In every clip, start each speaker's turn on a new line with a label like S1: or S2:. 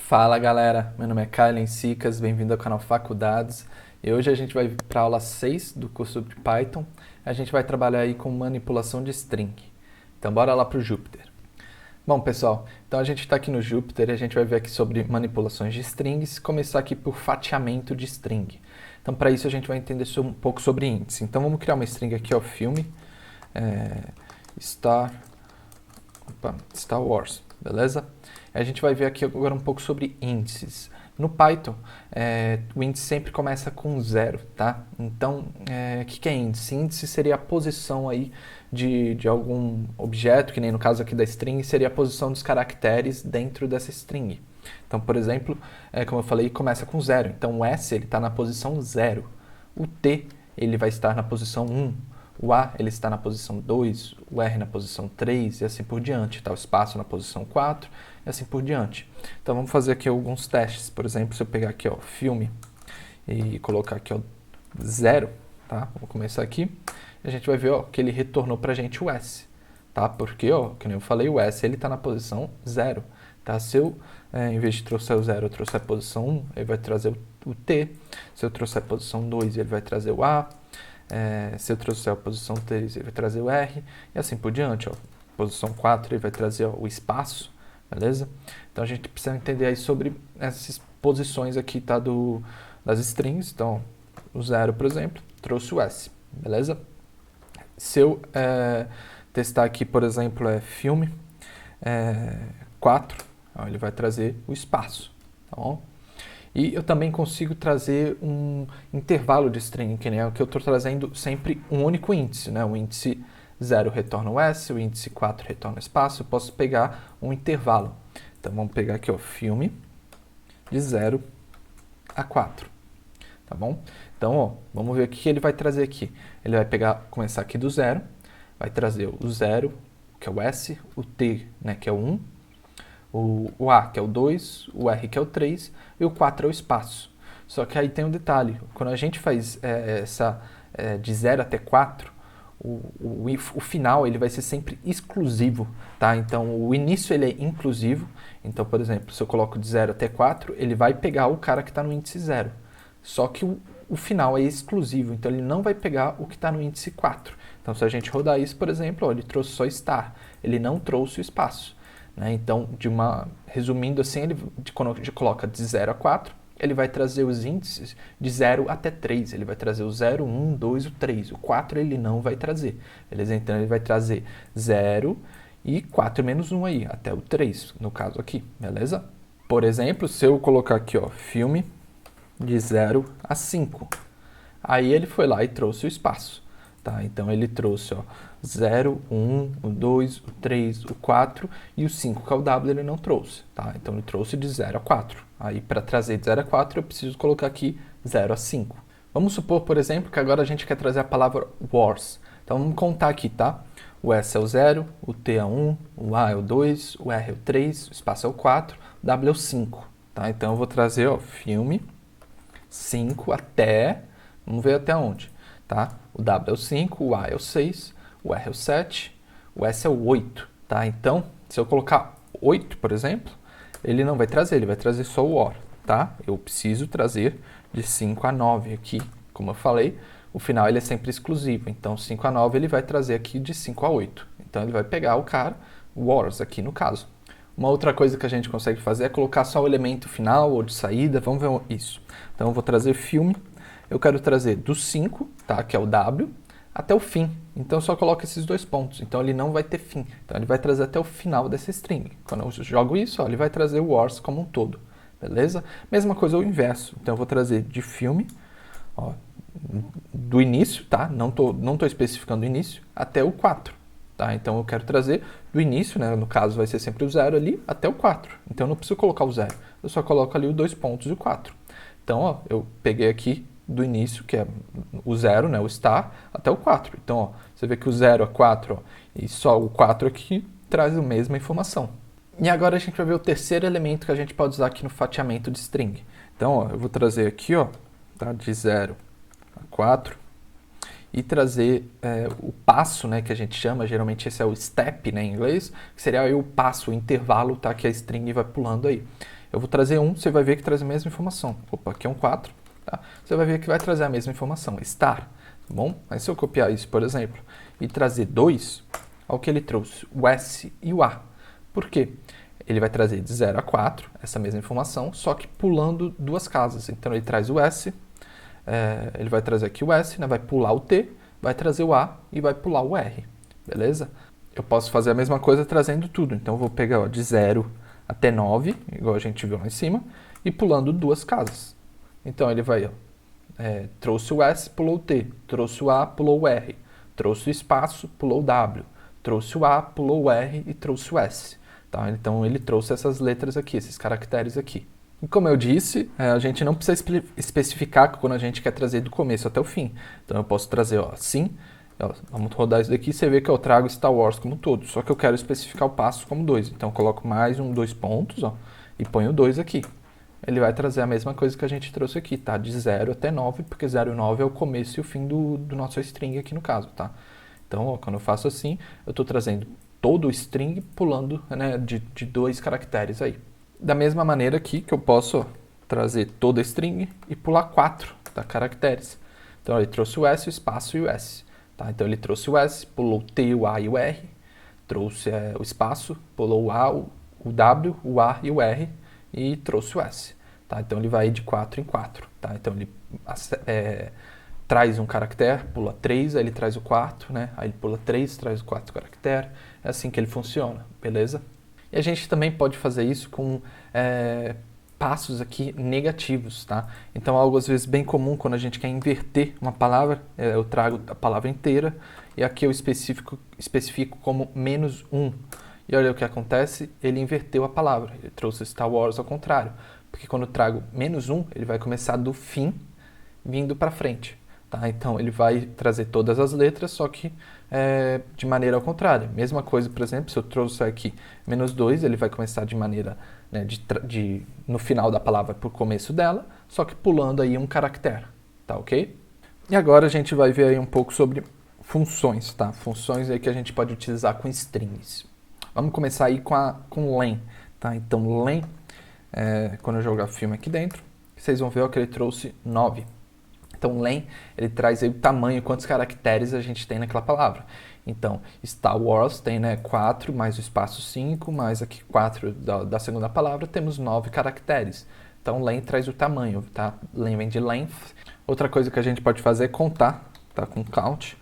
S1: Fala galera, meu nome é Kylen Sicas, bem-vindo ao canal Faculdades e hoje a gente vai para a aula 6 do curso de Python. A gente vai trabalhar aí com manipulação de string. Então bora lá para o Jupyter. Bom pessoal, então a gente está aqui no Jupyter e a gente vai ver aqui sobre manipulações de strings, começar aqui por fatiamento de string. Então para isso a gente vai entender um pouco sobre índice. Então vamos criar uma string aqui, ó, filme, Star Wars, beleza? A gente vai ver aqui agora um pouco sobre índices. No Python, o índice sempre começa com 0, tá? Então, o que é índice? Índice seria a posição aí de algum objeto, que nem no caso aqui da string, seria a posição dos caracteres dentro dessa string. Então, por exemplo, como eu falei, começa com 0. Então, o S está na posição 0. O T ele vai estar na posição 1. O A ele está na posição 2, o R na posição 3 e assim por diante. Tá? O espaço na posição 4 e assim por diante. Então vamos fazer aqui alguns testes. Por exemplo, se eu pegar aqui ó, filme e colocar aqui ó, 0, tá? Vou começar aqui. A gente vai ver ó, que ele retornou para a gente o S. Tá? Porque, ó, como eu falei, o S está na posição 0. Tá? Se eu, em vez de trouxer o 0, eu trouxer a posição 1, ele vai trazer o T. Se eu trouxer a posição 2, ele vai trazer o A. Se eu trouxer a posição 3, ele vai trazer o R, e assim por diante. Ó. Posição 4, ele vai trazer ó, o espaço, beleza? Então a gente precisa entender aí sobre essas posições aqui tá, das strings. Então, o 0, por exemplo, trouxe o S, beleza? Se eu testar aqui, por exemplo, filme 4, ó, ele vai trazer o espaço, tá bom? E eu também consigo trazer um intervalo de string, que é o que eu estou trazendo sempre um único índice, né? O índice 0 retorna o S, o índice 4 retorna o espaço, eu posso pegar um intervalo. Então vamos pegar aqui o filme de 0 a 4, tá bom? Então, ó, vamos ver o que ele vai trazer aqui. Ele vai começar aqui do 0, vai trazer o 0, que é o S, o T, né, que é o 1, o A, que é o 2, o R, que é o 3, e o 4 é o espaço. Só que aí tem um detalhe, quando a gente faz de 0 até 4, o final ele vai ser sempre exclusivo, tá? Então, o início ele é inclusivo. Então, por exemplo, se eu coloco de 0 até 4, ele vai pegar o cara que está no índice 0. Só que o final é exclusivo, então ele não vai pegar o que está no índice 4. Então, se a gente rodar isso, por exemplo, ó, ele trouxe só star, ele não trouxe o espaço. Então, resumindo assim, quando a gente coloca de 0 a 4, ele vai trazer os índices de 0 até 3. Ele vai trazer o 0, 1, 2, o 3. O 4 ele não vai trazer. Beleza? Então, ele vai trazer 0 e 4 menos 1 aí, até o 3, no caso aqui. Beleza? Por exemplo, se eu colocar aqui, ó, filme de 0 a 5. Aí ele foi lá e trouxe o espaço. Tá? Então, ele trouxe ó, 0, 1, o 2, o 3, o 4 e o 5, que é o W, ele não trouxe. Tá? Então, ele trouxe de 0 a 4. Aí, para trazer de 0 a 4, eu preciso colocar aqui 0 a 5. Vamos supor, por exemplo, que agora a gente quer trazer a palavra wars. Então, vamos contar aqui, tá? O S é o 0, o T é o 1, o A é o 2, o R é o 3, o espaço é o 4, o W é o 5. Tá? Então, eu vou trazer ó, filme 5 até... Vamos ver até onde. Tá? O W é o 5, o A é o 6, o R é o 7, o S é o 8. Tá? Então, se eu colocar 8, por exemplo, ele não vai trazer, ele vai trazer só o OR. Tá? Eu preciso trazer de 5 a 9 aqui. Como eu falei, o final ele é sempre exclusivo. Então, 5 a 9 ele vai trazer aqui de 5 a 8. Então, ele vai pegar o cara, o ORs aqui no caso. Uma outra coisa que a gente consegue fazer é colocar só o elemento final ou de saída. Vamos ver isso. Então, eu vou trazer filme. Eu quero trazer do 5, tá, que é o W, até o fim. Então, eu só coloco esses dois pontos. Então, ele não vai ter fim. Então, ele vai trazer até o final dessa string. Quando eu jogo isso, ó, ele vai trazer o wars como um todo. Beleza? Mesma coisa o inverso. Então, eu vou trazer de filme, ó, do início, tá? Não tô especificando o início, até o 4. Tá? Então, eu quero trazer do início, né? No caso, vai ser sempre o 0 ali, até o 4. Então, eu não preciso colocar o 0. Eu só coloco ali os dois pontos e o 4. Então, ó, eu peguei aqui do início, que é o 0, né, o star, até o 4. Então, ó, você vê que o 0 a 4 ó, e só o 4 aqui traz a mesma informação. E agora a gente vai ver o terceiro elemento que a gente pode usar aqui no fatiamento de string. Então, ó, eu vou trazer aqui, ó, tá, de 0 a 4 e trazer o passo, né, que a gente chama, geralmente esse é o step, né, em inglês, que seria aí o passo, o intervalo, tá, que a string vai pulando aí. Eu vou trazer 1, você vai ver que traz a mesma informação. Opa, aqui é um 4, tá? Você vai ver que vai trazer a mesma informação, estar, tá bom? Mas se eu copiar isso, por exemplo, e trazer 2, olha o que ele trouxe, o S e o A. Por quê? Ele vai trazer de 0 a 4, essa mesma informação, só que pulando duas casas. Então ele traz o S, ele vai trazer aqui o S, né, vai pular o T, vai trazer o A e vai pular o R, beleza? Eu posso fazer a mesma coisa trazendo tudo. Então eu vou pegar de 0 até 9, igual a gente viu lá em cima, e pulando duas casas. Então ele vai, trouxe o S, pulou o T, trouxe o A, pulou o R, trouxe o espaço, pulou o W, trouxe o A, pulou o R e trouxe o S. Tá? Então ele trouxe essas letras aqui, esses caracteres aqui. E como eu disse, a gente não precisa especificar quando a gente quer trazer do começo até o fim. Então eu posso trazer assim, vamos rodar isso daqui, você vê que eu trago Star Wars como todo, só que eu quero especificar o passo como 2. Então eu coloco mais 2 pontos, e ponho 2 aqui. Ele vai trazer a mesma coisa que a gente trouxe aqui, tá? De 0 até 9, porque 0 e 9 é o começo e o fim do nosso string aqui no caso, tá? Então, quando eu faço assim, eu estou trazendo todo o string pulando, né, de 2 caracteres aí. Da mesma maneira aqui que eu posso trazer toda a string e pular 4 caracteres. Então ele trouxe o S, o espaço e o S. Tá? Então ele trouxe o S, pulou o T, o A e o R. Trouxe o espaço, pulou o A, o W, o A e o R. E trouxe o S. Tá? Então ele vai de 4 em 4. Tá? Então ele traz um caractere, pula 3, aí ele traz o quarto, né? Aí ele pula 3, traz o quarto caractere. É assim que ele funciona, beleza? E a gente também pode fazer isso com passos aqui negativos, tá? Então, algo às vezes bem comum quando a gente quer inverter uma palavra, eu trago a palavra inteira e aqui eu especifico como -1. E olha o que acontece, ele inverteu a palavra, ele trouxe Star Wars ao contrário. Porque quando eu trago -1, ele vai começar do fim, vindo para frente. Tá? Então ele vai trazer todas as letras, só que de maneira ao contrário. Mesma coisa, por exemplo, se eu trouxer aqui -2, ele vai começar de maneira, né, no final da palavra para o começo dela, só que pulando aí um caractere, tá ok? E agora a gente vai ver aí um pouco sobre funções, tá? Funções aí que a gente pode utilizar com strings. Vamos começar aí com len, tá? Então len, quando eu jogar filme aqui dentro, vocês vão ver que ele trouxe 9. Então, len, ele traz aí o tamanho, quantos caracteres a gente tem naquela palavra. Então, Star Wars tem, né, 4, mais o espaço 5, mais aqui 4 da segunda palavra, temos 9 caracteres. Então, len traz o tamanho, tá? Len vem de length. Outra coisa que a gente pode fazer é contar, tá? Com count,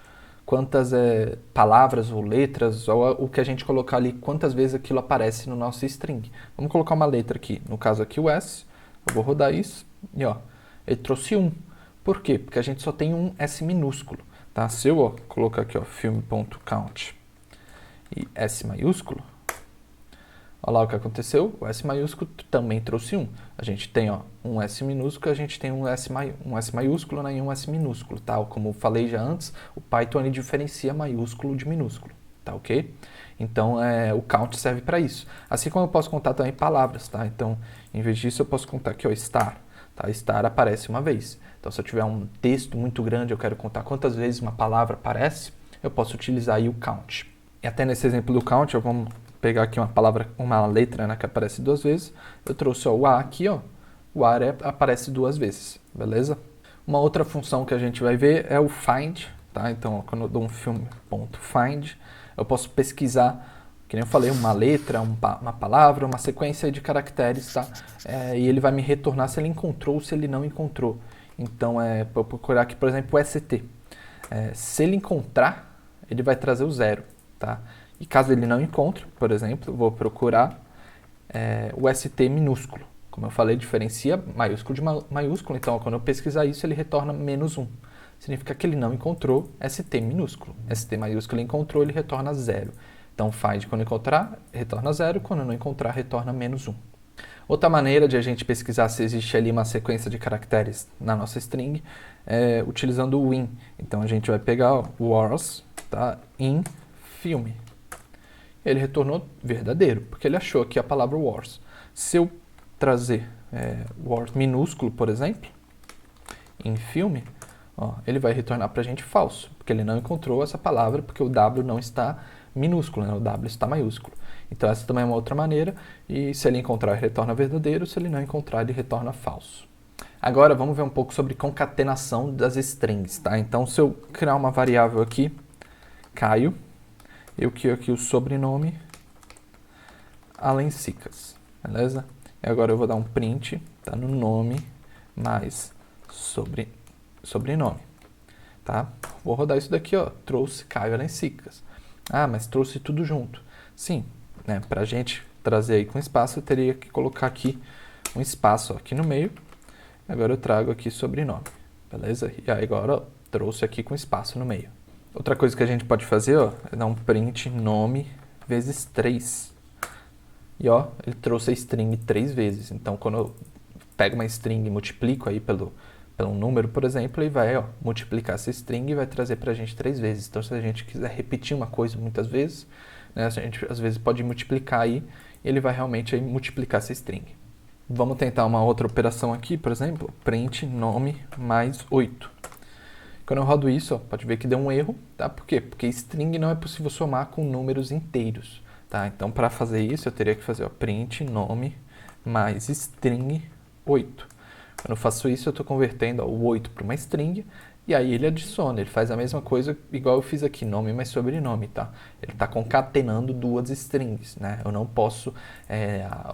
S1: quantas palavras ou letras, ou o que a gente colocar ali, quantas vezes aquilo aparece no nosso string. Vamos colocar uma letra aqui, no caso aqui o S, eu vou rodar isso, e ele trouxe 1. Por quê? Porque a gente só tem um S minúsculo, tá? Se eu colocar aqui, film.count e S maiúsculo, olha lá o que aconteceu, o S maiúsculo também trouxe 1. A gente tem, um S minúsculo, a gente tem um S maiúsculo, né, e um S minúsculo, tá? Como eu falei já antes, o Python ele diferencia maiúsculo de minúsculo, tá ok? Então, o count serve para isso. Assim como eu posso contar também palavras, tá? Então, em vez disso, eu posso contar aqui, star. Tá? Star aparece uma vez. Então, se eu tiver um texto muito grande, eu quero contar quantas vezes uma palavra aparece, eu posso utilizar aí o count. E até nesse exemplo do count, vamos pegar aqui uma letra, né, que aparece 2 vezes. Eu trouxe o A aqui, o A aparece 2 vezes, beleza? Uma outra função que a gente vai ver é o find, tá? Então, quando eu dou um film.find, eu posso pesquisar, que nem eu falei, uma letra, uma palavra, uma sequência de caracteres, tá? E ele vai me retornar se ele encontrou ou se ele não encontrou. Então, para eu procurar aqui, por exemplo, o ST. Se ele encontrar, ele vai trazer o 0, tá? E caso ele não encontre, por exemplo, eu vou procurar o ST minúsculo. Como eu falei, diferencia maiúsculo de maiúsculo. Então, quando eu pesquisar isso, ele retorna -1. Significa que ele não encontrou ST minúsculo. ST maiúsculo ele encontrou, ele retorna 0. Então, find quando encontrar, retorna 0. Quando não encontrar, retorna -1. Outra maneira de a gente pesquisar se existe ali uma sequência de caracteres na nossa string é utilizando o in. Então, a gente vai pegar wars, tá? In film. Ele retornou verdadeiro, porque ele achou aqui a palavra wars. Se eu trazer wars minúsculo, por exemplo, em filme, ele vai retornar para a gente falso, porque ele não encontrou essa palavra, porque o W não está minúsculo, né? O W está maiúsculo. Então essa também é uma outra maneira, e se ele encontrar, ele retorna verdadeiro, se ele não encontrar, ele retorna falso. Agora vamos ver um pouco sobre concatenação das strings, tá? Então se eu criar uma variável aqui, Caio, eu crio aqui o sobrenome Allen Sicas, beleza? E agora eu vou dar um print, tá? No nome mais sobrenome, tá? Vou rodar isso daqui, ó, trouxe Caio Allen Sicas. Ah, mas trouxe tudo junto. Sim, né? Pra gente trazer aí com espaço, eu teria que colocar aqui um espaço ó, aqui no meio. Agora eu trago aqui sobrenome, beleza? E aí agora ó, trouxe aqui com espaço no meio. Outra coisa que a gente pode fazer ó, é dar um print nome vezes 3. E ó, ele trouxe a string 3 vezes. Então quando eu pego uma string e multiplico aí pelo número, por exemplo, ele vai ó, multiplicar essa string e vai trazer pra gente 3 vezes. Então se a gente quiser repetir uma coisa muitas vezes, né, a gente às vezes pode multiplicar aí, e ele vai realmente aí, multiplicar essa string. Vamos tentar uma outra operação aqui, por exemplo, print nome mais 8. Quando eu rodo isso, ó, pode ver que deu um erro, tá? Por quê? Porque string não é possível somar com números inteiros, tá? Então, para fazer isso, eu teria que fazer ó, print nome mais string 8. Quando eu faço isso, eu estou convertendo ó, o 8 para uma string, e aí ele adiciona, ele faz a mesma coisa igual eu fiz aqui, nome mais sobrenome, tá? Ele está concatenando duas strings, né? Eu não posso,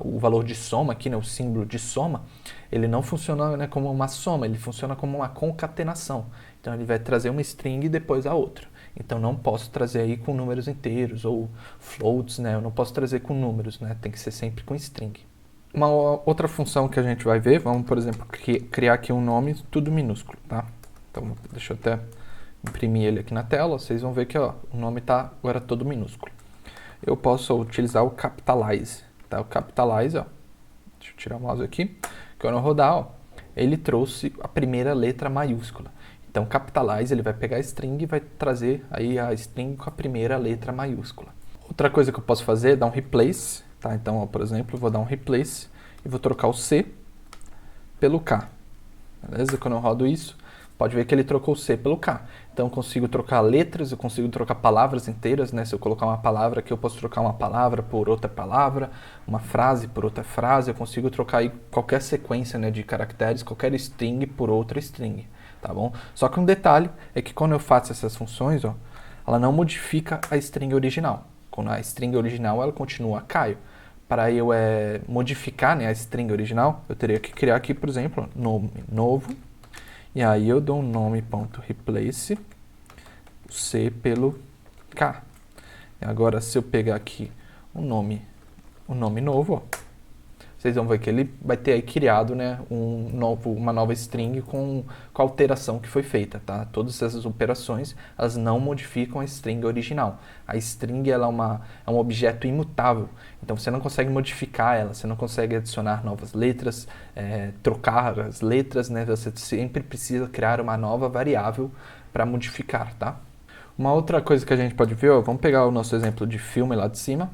S1: o valor de soma aqui, né, o símbolo de soma, ele não funciona né, como uma soma, ele funciona como uma concatenação. Então ele vai trazer uma string e depois a outra. Então não posso trazer aí com números inteiros ou floats, né? Eu não posso trazer com números, né? Tem que ser sempre com string. Uma outra função que a gente vai ver, vamos, por exemplo, criar aqui um nome tudo minúsculo, tá? Então, deixa eu até imprimir ele aqui na tela, vocês vão ver que ó, o nome está agora todo minúsculo. Eu posso utilizar o capitalize, tá? O capitalize, ó, deixa eu tirar o mouse aqui, quando eu rodar, ó, ele trouxe a primeira letra maiúscula. Então, capitalize, ele vai pegar a string e vai trazer aí a string com a primeira letra maiúscula. Outra coisa que eu posso fazer é dar um replace, tá? Então, ó, por exemplo, eu vou dar um replace e vou trocar o C pelo K, beleza? Quando eu rodo isso, pode ver que ele trocou o C pelo K. Então eu consigo trocar letras, eu consigo trocar palavras inteiras, né? Se eu colocar uma palavra aqui, eu posso trocar uma palavra por outra palavra, uma frase por outra frase, eu consigo trocar aí qualquer sequência né, de caracteres, qualquer string por outra string, tá bom? Só que um detalhe é que quando eu faço essas funções, ó, ela não modifica a string original. Quando a string original, ela continua Caio. Para eu modificar né, a string original, eu teria que criar aqui, por exemplo, nome novo. E aí eu dou um nome.replace C pelo K. E agora se eu pegar aqui um nome novo, ó, vocês vão ver que ele vai ter aí criado né, uma nova string com a alteração que foi feita, tá? Todas essas operações, elas não modificam a string original. A string ela é um objeto imutável, então você não consegue modificar ela, você não consegue adicionar novas letras, trocar as letras, né? Você sempre precisa criar uma nova variável para modificar, tá? Uma outra coisa que a gente pode ver, ó, vamos pegar o nosso exemplo de filme lá de cima,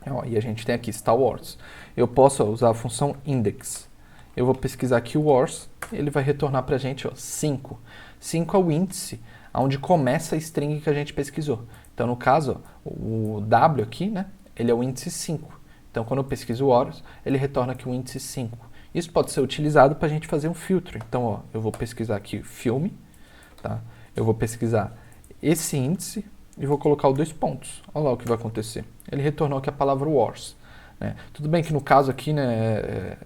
S1: ó, e a gente tem aqui Star Wars. Eu posso usar a função index. Eu vou pesquisar aqui o Wars, ele vai retornar para a gente ó, 5. 5 é o índice onde começa a string que a gente pesquisou. Então, no caso, ó, o W aqui, né, ele é o índice 5. Então, quando eu pesquiso o Wars, ele retorna aqui o índice 5. Isso pode ser utilizado para a gente fazer um filtro. Então, ó, eu vou pesquisar aqui filme, tá? Eu vou pesquisar esse índice e vou colocar os 2 pontos. Olha lá o que vai acontecer. Ele retornou aqui a palavra Wars. Né? Tudo bem que no caso aqui, né,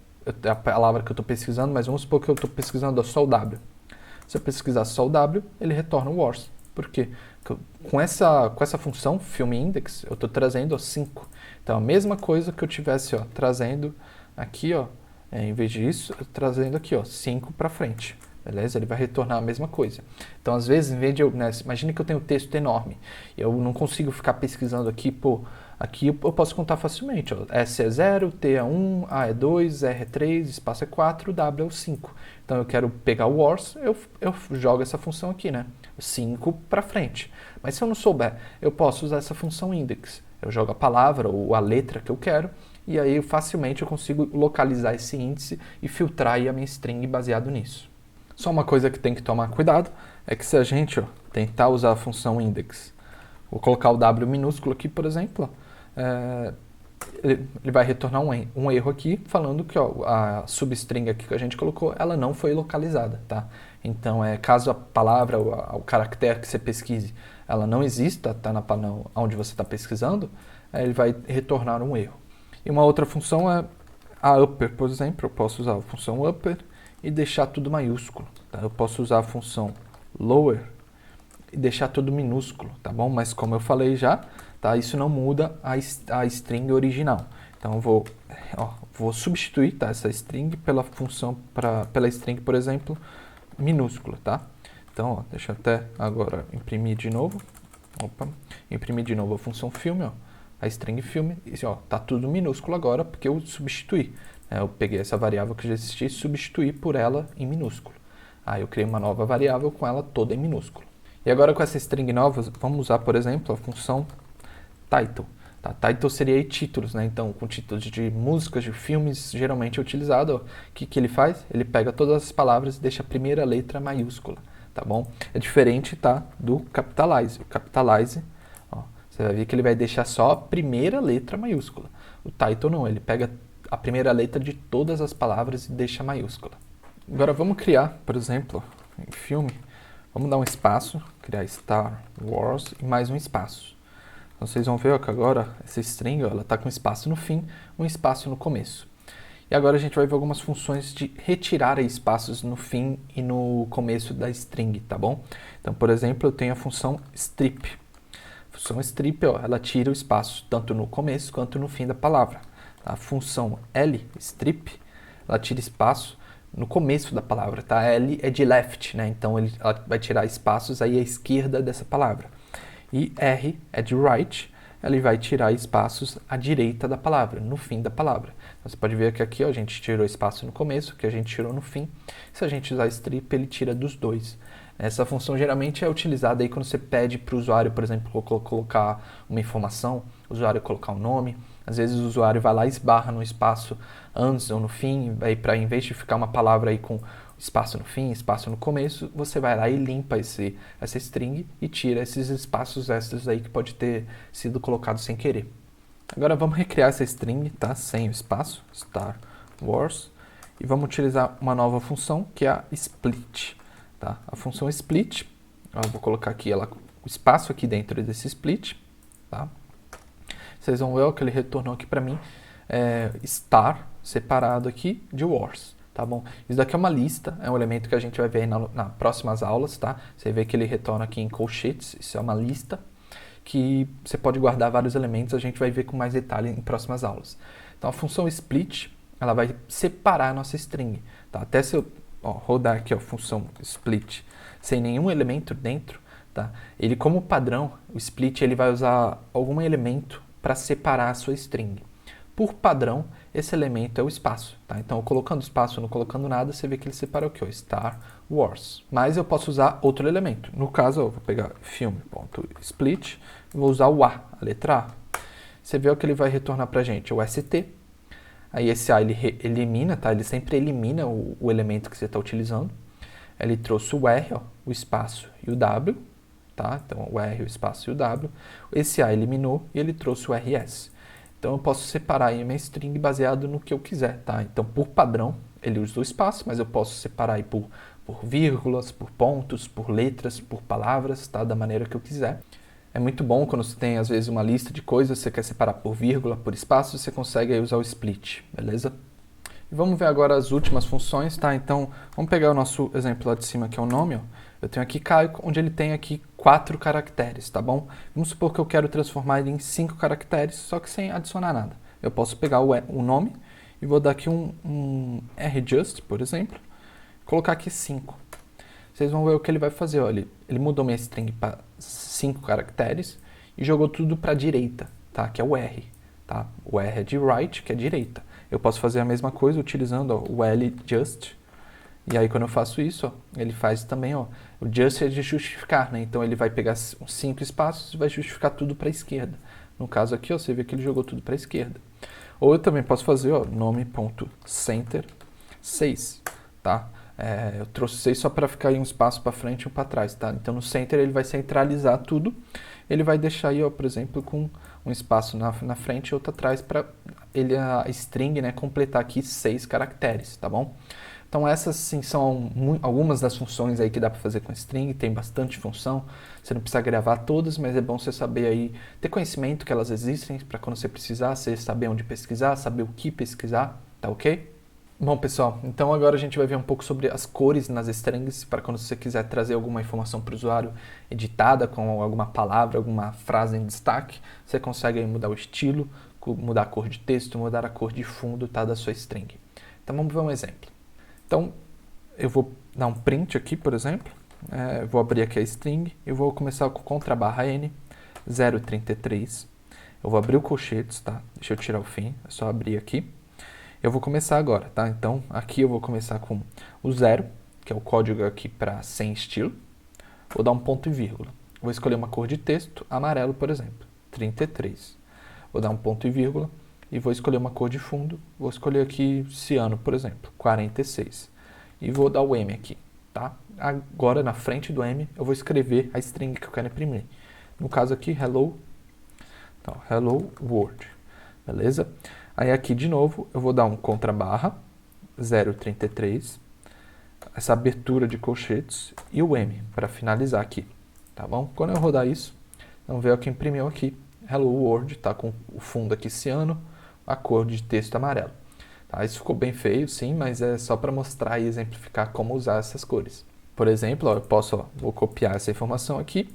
S1: é a palavra que eu estou pesquisando, mas vamos supor que eu estou pesquisando só o W. Se eu pesquisar só o W, ele retorna o Wars. Por quê? Porque com essa função, filmIndex, eu estou trazendo 5. Então, a mesma coisa que eu tivesse ó, trazendo aqui, ó, em vez disso, eu trazendo aqui 5 para frente. Beleza? Ele vai retornar a mesma coisa. Então, às vezes, em vez de eu... Né, imagine que eu tenho um texto enorme. Eu não consigo ficar pesquisando aqui, pô... Aqui eu posso contar facilmente. Ó, S é 0, T é 1, A é 2, R é 3, espaço é 4, W é 5. Então, eu quero pegar o Wars, eu jogo essa função aqui, né? 5 para frente. Mas se eu não souber, eu posso usar essa função index. Eu jogo a palavra ou a letra que eu quero, e aí facilmente eu consigo localizar esse índice e filtrar aí a minha string baseado nisso. Só uma coisa que tem que tomar cuidado é que se a gente ó, tentar usar a função index, vou colocar o W minúsculo aqui, por exemplo, ele vai retornar um erro aqui, falando que ó, a substring aqui que a gente colocou, ela não foi localizada, tá? Então, caso a palavra, o caractere que você pesquise, ela não exista, tá onde você está pesquisando, ele vai retornar um erro. E uma outra função é a upper, por exemplo, eu posso usar a função upper e deixar tudo maiúsculo, tá? Eu posso usar a função lower e deixar tudo minúsculo, tá bom? Mas como eu falei já, tá? Isso não muda a string original. Então eu vou substituir, tá, essa string pela string, por exemplo, minúscula, tá? Então, ó, deixa eu até agora imprimir de novo. Opa, imprimir de novo a função filme, ó, a string filme, e ó, tá tudo minúsculo agora porque eu substituí. Eu peguei essa variável que já existia e substituí por ela em minúsculo. Aí eu criei uma nova variável com ela toda em minúsculo. E agora com essa string nova, vamos usar, por exemplo, a função title. Tá? Title seria aí títulos, né? Então, com títulos de músicas, de filmes, geralmente é utilizado. O que ele faz? Ele pega todas as palavras e deixa a primeira letra maiúscula, tá bom? É diferente, tá, do capitalize. O capitalize, ó, você vai ver que ele vai deixar só a primeira letra maiúscula. O title não, ele pega a primeira letra de todas as palavras e deixa maiúscula. Agora vamos criar, por exemplo, em filme, vamos dar um espaço, criar Star Wars e mais um espaço. Então vocês vão ver ó, que agora essa string ó, ela está com espaço no fim, um espaço no começo. E agora a gente vai ver algumas funções de retirar espaços no fim e no começo da string, tá bom? Então, por exemplo, eu tenho a função strip. A função strip, ó, ela tira o espaço tanto no começo quanto no fim da palavra. A função L, strip, ela tira espaço no começo da palavra, tá? L é de left, né? Então ela vai tirar espaços aí à esquerda dessa palavra. E R é de right, ele vai tirar espaços à direita da palavra, no fim da palavra. Então, você pode ver que aqui ó, a gente tirou espaço no começo, que a gente tirou no fim. Se a gente usar strip, ele tira dos dois. Essa função geralmente é utilizada aí quando você pede para o usuário, por exemplo, colocar uma informação, o usuário colocar um nome. Às vezes o usuário vai lá e esbarra no espaço antes ou no fim, aí para em vez de ficar uma palavra aí com espaço no fim, espaço no começo, você vai lá e limpa essa string e tira esses espaços extras aí que pode ter sido colocado sem querer. Agora vamos recriar essa string, tá? Sem o espaço, Star Wars, e vamos utilizar uma nova função que é a split, tá? A função split, eu vou colocar aqui o espaço aqui dentro desse split, tá? Vocês vão ver que ele retornou aqui para mim star separado aqui de wars, tá bom? Isso daqui é uma lista, é um elemento que a gente vai ver nas próximas aulas, tá? Você vê que ele retorna aqui em colchetes, isso é uma lista que você pode guardar vários elementos, a gente vai ver com mais detalhe em próximas aulas. Então a função split, ela vai separar a nossa string, tá? Até se eu rodar aqui a função split sem nenhum elemento dentro, tá? Ele como padrão, o split ele vai usar algum elemento para separar a sua string. Por padrão, esse elemento é o espaço, tá? Então, colocando espaço ou não colocando nada, você vê que ele separa o que? Star Wars. Mas eu posso usar outro elemento. No caso, eu vou pegar filme.split e vou usar o A, a letra A. Você vê o que ele vai retornar para a gente, o ST. Aí esse A ele elimina, tá? Ele sempre elimina o elemento que você está utilizando. Ele trouxe o R, ó, o espaço e o W, tá? Então, o R, o espaço e o W. Esse A eliminou e ele trouxe o RS. Então, eu posso separar aí a minha string baseado no que eu quiser, tá? Então, por padrão, ele usa o espaço, mas eu posso separar aí por vírgulas, por pontos, por letras, por palavras, tá? Da maneira que eu quiser. É muito bom quando você tem, às vezes, uma lista de coisas, você quer separar por vírgula, por espaço, você consegue aí usar o split, beleza? E vamos ver agora as últimas funções, tá? Então, vamos pegar o nosso exemplo lá de cima, que é o nome, ó. Eu tenho aqui Caio, onde ele tem aqui 4 caracteres, tá bom? Vamos supor que eu quero transformar ele em 5 caracteres, só que sem adicionar nada. Eu posso pegar o nome e vou dar aqui um rjust, por exemplo, colocar aqui 5. Vocês vão ver o que ele vai fazer, ó. Ele mudou minha string para 5 caracteres e jogou tudo para a direita, tá? Que é o R, tá? O R é de right, que é direita. Eu posso fazer a mesma coisa utilizando ó, o ljust. E aí, quando eu faço isso, ó, ele faz também, ó, o just é de justificar, né? Então, ele vai pegar os 5 espaços e vai justificar tudo para a esquerda. No caso aqui, ó, você vê que ele jogou tudo para a esquerda. Ou eu também posso fazer, ó, nome.center 6, tá? Eu trouxe 6 só para ficar aí um espaço para frente e um para trás, tá? Então, no center ele vai centralizar tudo. Ele vai deixar aí, ó, por exemplo, com um espaço na frente e outro atrás para ele a string, né, completar aqui 6 caracteres, tá bom? Então essas sim são algumas das funções aí que dá para fazer com string, tem bastante função, você não precisa gravar todas, mas é bom você saber aí, ter conhecimento que elas existem, para quando você precisar, você saber onde pesquisar, saber o que pesquisar, tá ok? Bom, pessoal, então agora a gente vai ver um pouco sobre as cores nas strings, para quando você quiser trazer alguma informação para o usuário editada com alguma palavra, alguma frase em destaque, você consegue aí mudar o estilo, mudar a cor de texto, mudar a cor de fundo, tá, da sua string. Então vamos ver um exemplo. Então eu vou dar um print aqui, por exemplo, vou abrir aqui a string e vou começar com _n 033. Eu vou abrir o colchetes, tá? Deixa eu tirar o fim, é só abrir aqui. Eu vou começar agora, tá? Então, aqui eu vou começar com o 0, que é o código aqui para sem estilo. Vou dar um ponto e vírgula. Vou escolher uma cor de texto, amarelo, por exemplo, 33. Vou dar um ponto e vírgula e vou escolher uma cor de fundo. Vou escolher aqui ciano, por exemplo, 46. E vou dar o M aqui, tá? Agora, na frente do M, eu vou escrever a string que eu quero imprimir. No caso aqui, hello, então, hello world, beleza? Aí aqui de novo eu vou dar um contrabarra 033, essa abertura de colchetes e o M para finalizar aqui, tá bom? Quando eu rodar isso, vamos ver o que imprimiu aqui. Hello World, tá com o fundo aqui ciano, a cor de texto amarelo. Tá? Isso ficou bem feio, sim, mas é só para mostrar e exemplificar como usar essas cores. Por exemplo, ó, eu posso, vou copiar essa informação aqui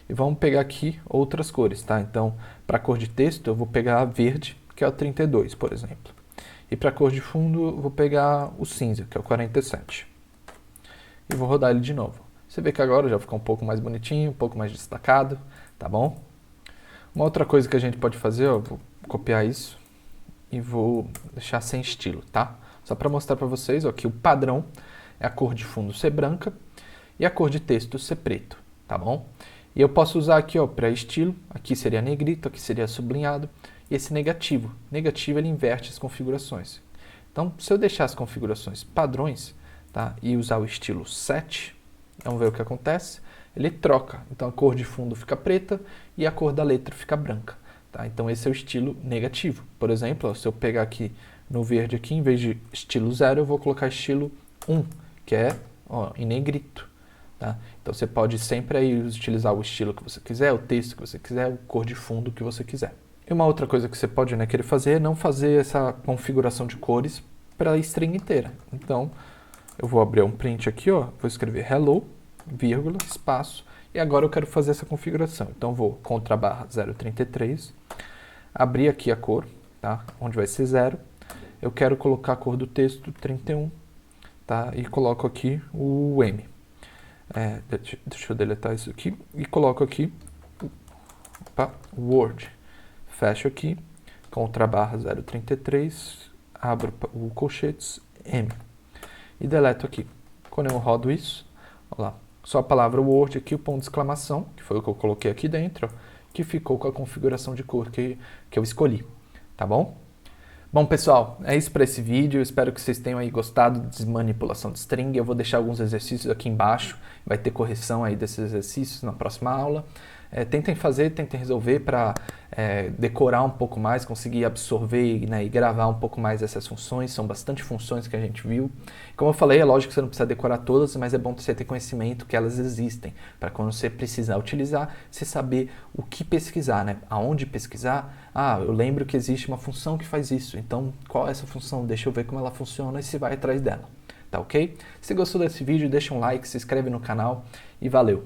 S1: e vamos pegar aqui outras cores, tá? Então, para a cor de texto eu vou pegar a verde, que é o 32, por exemplo. E para a cor de fundo, eu vou pegar o cinza, que é o 47. E vou rodar ele de novo. Você vê que agora já ficou um pouco mais bonitinho, um pouco mais destacado, tá bom? Uma outra coisa que a gente pode fazer, ó, vou copiar isso e vou deixar sem estilo, tá? Só para mostrar para vocês, ó, que o padrão é a cor de fundo ser branca e a cor de texto ser preto, tá bom? E eu posso usar aqui, ó, para estilo, aqui seria negrito, aqui seria sublinhado, e esse negativo. Negativo, ele inverte as configurações. Então, se eu deixar as configurações padrões, tá, e usar o estilo 7, vamos ver o que acontece. Ele troca. Então, a cor de fundo fica preta e a cor da letra fica branca. Tá? Então, esse é o estilo negativo. Por exemplo, ó, se eu pegar aqui no verde, aqui, em vez de estilo 0, eu vou colocar estilo 1, que é, ó, em negrito. Tá? Então, você pode sempre aí utilizar o estilo que você quiser, o texto que você quiser, a cor de fundo que você quiser. E uma outra coisa que você pode, né, querer fazer é não fazer essa configuração de cores para a string inteira. Então, eu vou abrir um print aqui, ó, vou escrever hello, vírgula, espaço, e agora eu quero fazer essa configuração. Então, vou contrabarra 033, abrir aqui a cor, tá, onde vai ser 0. Eu quero colocar a cor do texto 31, tá, e coloco aqui o M. Deixa eu deletar isso aqui e coloco aqui, opa, Word. Fecho aqui, contrabarra 033, abro o colchetes, M. E deleto aqui. Quando eu rodo isso, olha lá, só a palavra Word aqui, o ponto de exclamação, que foi o que eu coloquei aqui dentro, ó, que ficou com a configuração de cor que eu escolhi, tá bom? Bom, pessoal, é isso para esse vídeo. Eu espero que vocês tenham aí gostado de manipulação de string. Eu vou deixar alguns exercícios aqui embaixo. Vai ter correção aí desses exercícios na próxima aula. Tentem fazer, tentem resolver para decorar um pouco mais, conseguir absorver, né, e gravar um pouco mais essas funções. São bastante funções que a gente viu. Como eu falei, é lógico que você não precisa decorar todas, mas é bom você ter conhecimento que elas existem, para quando você precisar utilizar, você saber o que pesquisar, né? Aonde pesquisar. Ah, eu lembro que existe uma função que faz isso, então qual é essa função? Deixa eu ver como ela funciona e se vai atrás dela, tá ok? Se gostou desse vídeo, deixa um like, se inscreve no canal e valeu!